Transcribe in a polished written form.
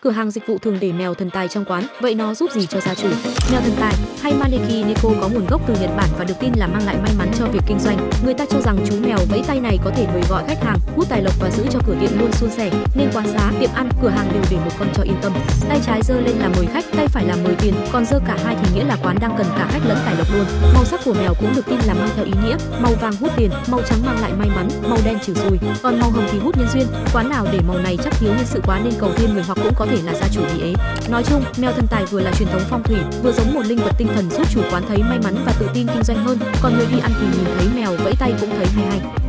Cửa hàng dịch vụ thường để mèo thần tài trong quán, vậy nó giúp gì cho gia chủ? Mèo thần tài hay Maneki Neko có nguồn gốc từ Nhật Bản và được tin là mang lại may mắn cho việc kinh doanh. Người ta cho rằng chú mèo vẫy tay này có thể mời gọi khách hàng, hút tài lộc và giữ cho cửa tiệm luôn suôn sẻ, nên quán xá, tiệm ăn, cửa hàng đều để một con cho yên tâm. Tay trái giơ lên là mời khách, tay phải là mời tiền, còn giơ cả hai thì nghĩa là quán đang cần cả khách lẫn tài lộc luôn. Màu sắc của mèo cũng được tin là mang theo ý nghĩa, màu vàng hút tiền, màu trắng mang lại may mắn, màu đen trừ xui, còn màu hồng thì hút nhân duyên. Quán nào để màu này chắc thiếu nhân sự quá nên cầu thêm người hoặc cũng có thể là gia chủ bị ế. Nói chung, mèo thần tài vừa là truyền thống phong thủy, vừa giống một linh vật tinh thần giúp chủ quán thấy may mắn và tự tin kinh doanh hơn. Còn người đi ăn thì nhìn thấy mèo vẫy tay cũng thấy hay hay.